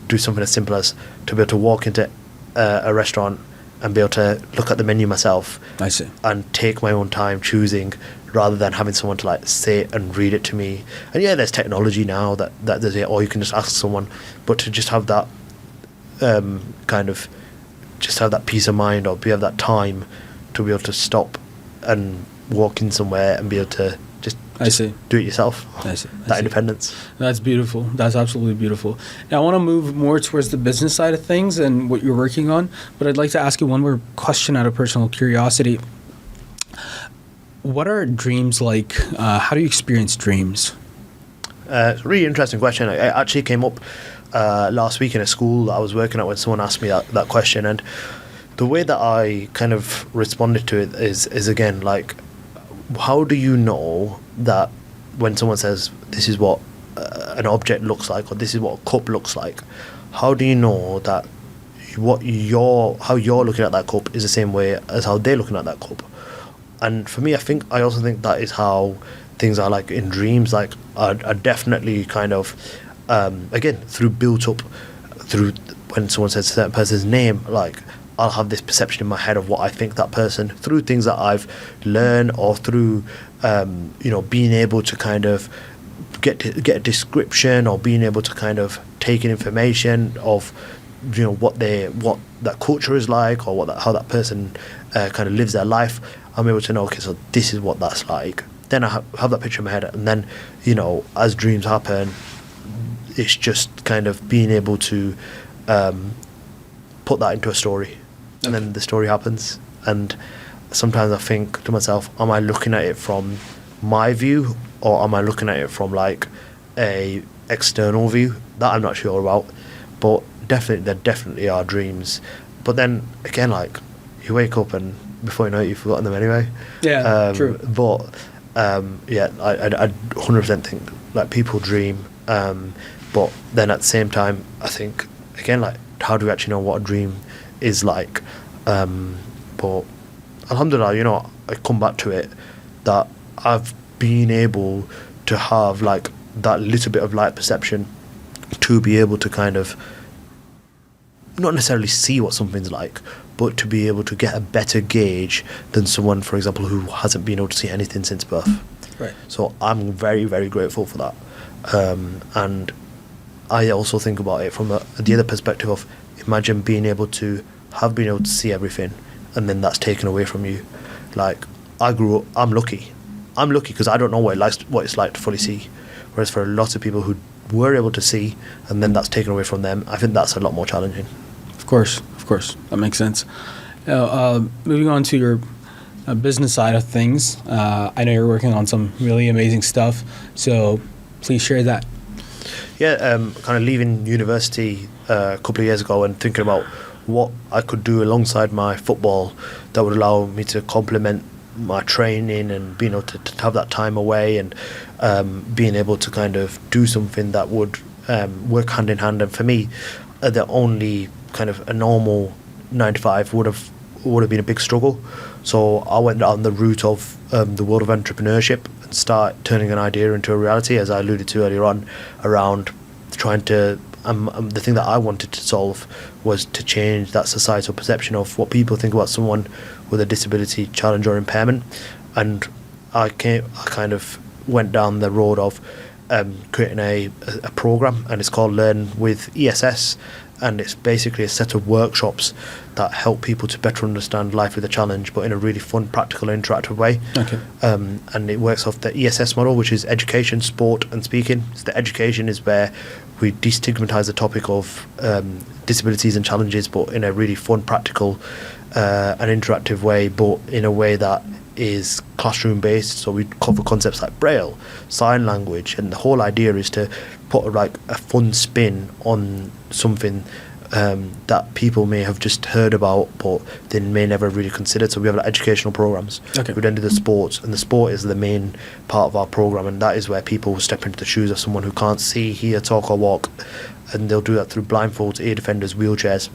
do something as simple as to be able to walk into a restaurant and be able to look at the menu myself. I see. And take my own time choosing, rather than having someone to like say it and read it to me. And yeah, there's technology now that there's it, or you can just ask someone, but to just have that kind of just have that peace of mind, or have that time to be able to stop and walk in somewhere and be able to just do it yourself. I see. That independence. That's beautiful. That's absolutely beautiful. Now I want to move more towards the business side of things and what you're working on, but I'd like to ask you one more question out of personal curiosity. What are dreams like? How do you experience dreams? It's a really interesting question. It actually came up last week in a school that I was working at when someone asked me that question, and the way that I kind of responded to it is again like, how do you know that when someone says this is what an object looks like, or this is what a cup looks like, how do you know that how you're looking at that cup is the same way as how they're looking at that cup? And for me, I also think that is how things are like in dreams, like are definitely kind of, again, through built up, through when someone says a certain person's name, like I'll have this perception in my head of what I think that person, through things that I've learned, or through, you know, being able to kind of get a description, or being able to kind of take in information of, you know, what that culture is like, or how that person kind of lives their life. I'm able to know, okay, so this is what that's like. Then I have that picture in my head, and then, you know, as dreams happen, it's just kind of being able to put that into a story, and then the story happens. And sometimes I think to myself, am I looking at it from my view, or am I looking at it from like a external view? That I'm not sure about, but there definitely are dreams. But then again, like you wake up and before you know it, you've forgotten them anyway. Yeah, true. But yeah, I 100% think like people dream. But then at the same time, I think, again, like, how do we actually know what a dream is like? But alhamdulillah, you know, I come back to it that I've been able to have like that little bit of light perception to be able to kind of not necessarily see what something's like, but to be able to get a better gauge than someone, for example, who hasn't been able to see anything since birth. Right. So I'm very, very grateful for that. And I also think about it from the other perspective of, imagine being able to see everything, and then that's taken away from you. Like, I'm lucky because I don't know what it's like to fully see. Whereas for a lot of people who were able to see, and then that's taken away from them, I think that's a lot more challenging. Of course, that makes sense. Moving on to your business side of things, I know you're working on some really amazing stuff, so please share that. Yeah, kind of leaving university a couple of years ago and thinking about what I could do alongside my football that would allow me to complement my training and being able to have that time away, and being able to kind of do something that would work hand in hand. And for me, the only kind of a normal 9 to 5 would have been a big struggle. So I went down the route of the world of entrepreneurship and start turning an idea into a reality, as I alluded to earlier on, around trying to the thing that I wanted to solve was to change that societal perception of what people think about someone with a disability, challenge or impairment. And I kind of went down the road of creating a program, and it's called Learn with ESS, and it's basically a set of workshops that help people to better understand life with a challenge, but in a really fun, practical, interactive way. Okay. And it works off the ESS model, which is education, sport and speaking. So the education is where we destigmatize the topic of disabilities and challenges, but in a really fun, practical and interactive way, but in a way that is classroom based. So we cover concepts like Braille, sign language, and the whole idea is to put a fun spin on something that people may have just heard about, but they may never really considered. So we have educational programs. Okay. We then do the sports, and the sport is the main part of our program, and that is where people will step into the shoes of someone who can't see, hear, talk or walk, and they'll do that through blindfolds, ear defenders, wheelchairs.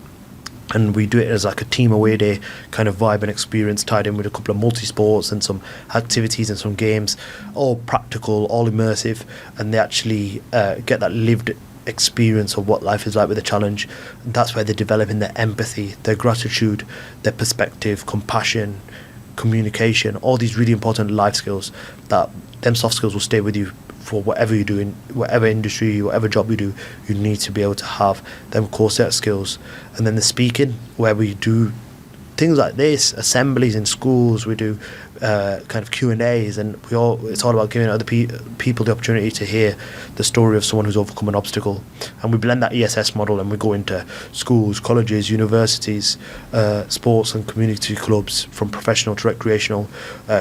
And we do it as like a team away day kind of vibe and experience, tied in with a couple of multi-sports and some activities and some games, all practical, all immersive, and they actually get that lived experience of what life is like with a challenge. And that's where they're developing their empathy, their gratitude, their perspective, compassion, communication, all these really important life skills that them soft skills will stay with you for whatever you do, in whatever industry, whatever job you do. You need to be able to have them core set of skills. And then the speaking, where we do things like this, assemblies in schools, we do kind of Q&As, and it's all about giving other people the opportunity to hear the story of someone who's overcome an obstacle. And we blend that ESS model, and we go into schools, colleges, universities, sports and community clubs, from professional to recreational,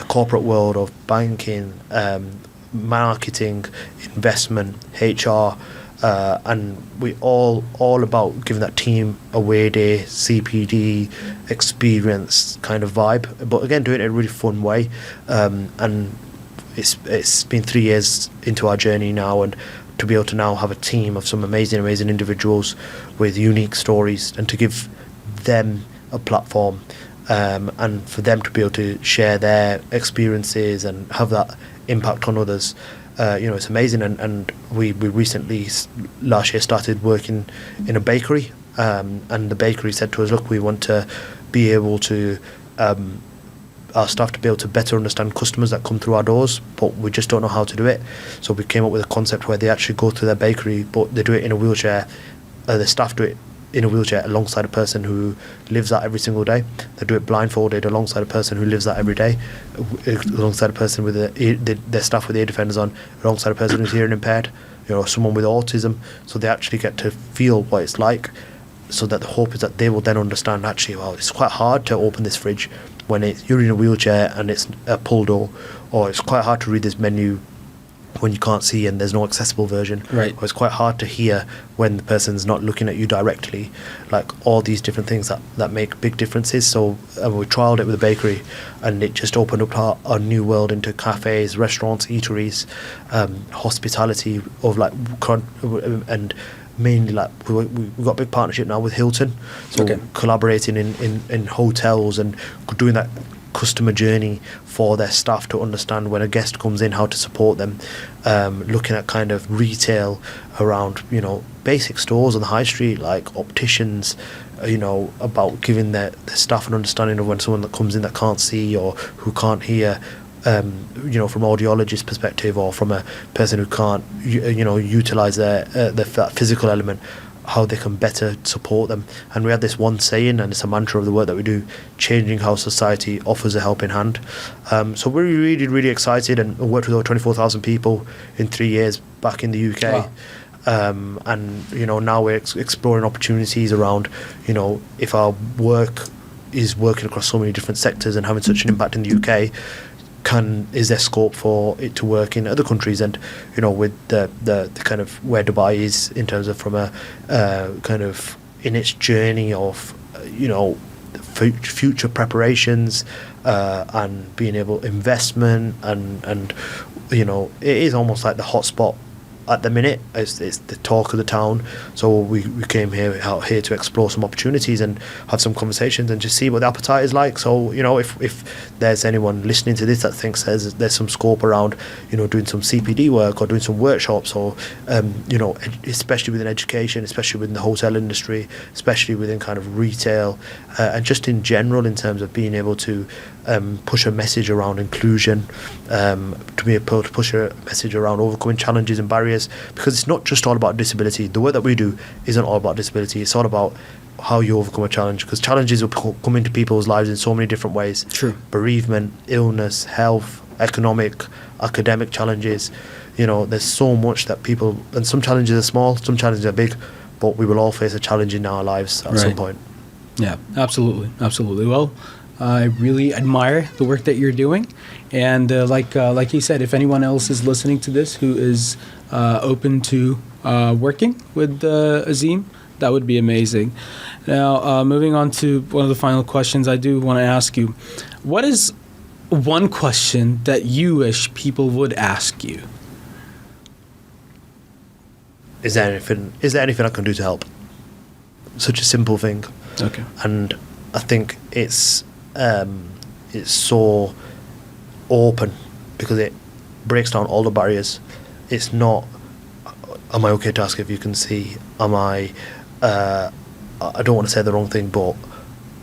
corporate world of banking, marketing, investment, HR, and we all about giving that team away day, CPD experience kind of vibe, but again doing it in a really fun way. And it's been 3 years into our journey now, and to be able to now have a team of some amazing individuals with unique stories, and to give them a platform, and for them to be able to share their experiences and have that impact on others. It's amazing. And we recently last year started working in a bakery, and the bakery said to us, look, we want to be able to our staff to be able to better understand customers that come through our doors, but we just don't know how to do it. So we came up with a concept where they actually go to their bakery, but they do it in a wheelchair. The staff do it in a wheelchair alongside a person who lives that every single day. They do it blindfolded alongside a person who lives that every day, alongside a person with their staff with ear defenders on, alongside a person who's hearing impaired, someone with autism. So they actually get to feel what it's like, so that the hope is that they will then understand, actually, well, it's quite hard to open this fridge when you're in a wheelchair and it's a pull door, or it's quite hard to read this menu when you can't see and there's no accessible version. Right. Or it's quite hard to hear when the person's not looking at you directly. Like all these different things that make big differences. So we trialed it with a bakery, and it just opened up a new world into cafes, restaurants, eateries, hospitality of like and mainly like we've got a big partnership now with Hilton. So Okay. collaborating in hotels and doing that customer journey for their staff to understand when a guest comes in how to support them, looking at kind of retail around, you know, basic stores on the high street like opticians, you know, about giving their staff an understanding of when someone that comes in that can't see or who can't hear, you know, from audiologist perspective, or from a person who can't you know utilize that physical element, how they can better support them. And we had this one saying, and it's a mantra of the work that we do: changing how society offers a helping hand. So we're really, really excited, and worked with over 24,000 people in 3 years back in the UK. Wow. And you know, now we're exploring opportunities around, you know, if our work is working across so many different sectors and having such an impact in the UK, is there scope for it to work in other countries? And you know, with the kind of where Dubai is in terms of from a kind of in its journey of you know future preparations and being able investment and you know, it is almost like the hotspot at the minute. It's the talk of the town. So we came out here to explore some opportunities and have some conversations and just see what the appetite is like. So you know, if there's anyone listening to this that thinks there's some scope around, you know, doing some CPD work or doing some workshops, or you know, especially within education, especially within the hotel industry, especially within kind of retail, and just in general in terms of being able to push a message around inclusion, to be able to push a message around overcoming challenges and barriers, because it's not just all about disability. The work that we do isn't all about disability. It's all about how you overcome a challenge, because challenges will come into people's lives in so many different ways. True. Bereavement, illness, health, economic, academic challenges. You know, there's so much that people, and some challenges are small, some challenges are big, but we will all face a challenge in our lives at some point. Yeah, absolutely. Well, I really admire the work that you're doing, and like you said, if anyone else is listening to this who is open to working with Azeem, that would be amazing. Now, moving on to one of the final questions, I do want to ask you, what is one question that you wish people would ask you? Is there anything I can do to help? Such a simple thing. Okay. And I think it's so open because it breaks down all the barriers. It's not, am I okay to ask if you can see? Am I don't want to say the wrong thing, but,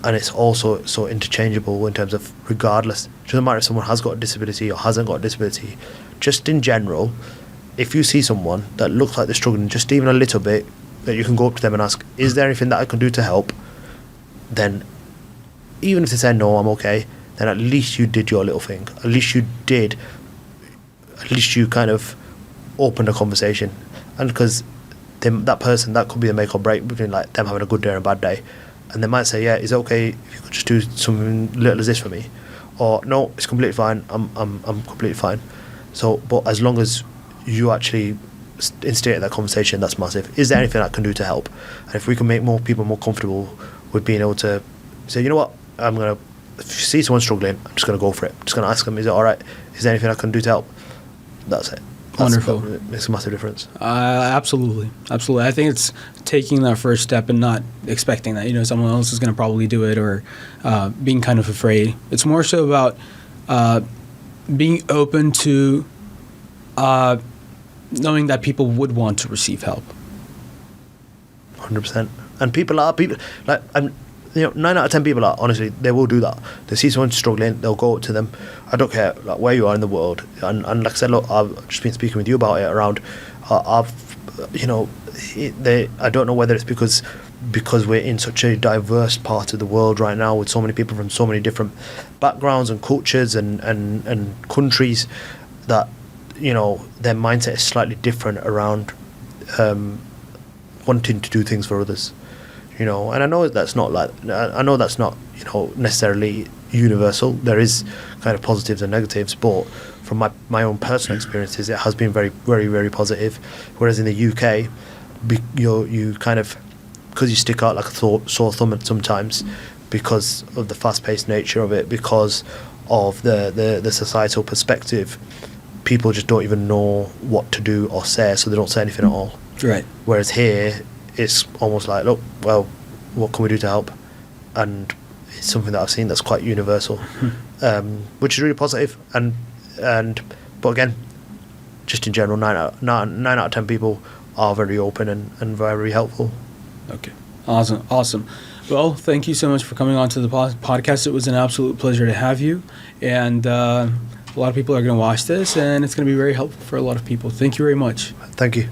and it's also so interchangeable in terms of regardless. It doesn't matter if someone has got a disability or hasn't got a disability. Just in general, if you see someone that looks like they're struggling just even a little bit, that you can go up to them and ask, is there anything that I can do to help? Then even if they say no, I'm okay, then at least you did your little thing. At least you kind of opened a conversation. And because that person, that could be the make or break between like them having a good day and a bad day. And they might say, yeah, is it okay if you could just do something little as this for me? Or no, it's completely fine, I'm completely fine. So, but as long as you actually instigate that conversation, that's massive. Is there anything I can do to help? And if we can make more people more comfortable with being able to say, you know what, if you see someone struggling, I'm just going to go for it. I'm just going to ask them, is it all right? Is there anything I can do to help? That's it. Wonderful. It makes a massive difference. Absolutely. I think it's taking that first step and not expecting that, you know, someone else is going to probably do it, or being kind of afraid. It's more so about being open to knowing that people would want to receive help. 100%. And people like, you know, 9 out of 10 people are, honestly, they will do that. They see someone struggling, they'll go up to them. I don't care like where you are in the world. And like I said, look, I've just been speaking with you about it around, you know, I don't know whether it's because we're in such a diverse part of the world right now with so many people from so many different backgrounds and cultures and countries, that, you know, their mindset is slightly different around wanting to do things for others. You know, and I know that's not, you know, necessarily universal. There is kind of positives and negatives, but from my own personal experiences, it has been very, very, very positive. Whereas in the UK, you kind of, because you stick out like a sore thumb sometimes, because of the fast-paced nature of it, because of the societal perspective, people just don't even know what to do or say, so they don't say anything at all. Right. Whereas here, it's almost like, look, well, what can we do to help? And it's something that I've seen that's quite universal, which is really positive. But again, just in general, 9 out of 10 people are very open and very helpful. Okay. Awesome. Well, thank you so much for coming on to the podcast. It was an absolute pleasure to have you. And a lot of people are going to watch this, and it's going to be very helpful for a lot of people. Thank you very much. Thank you.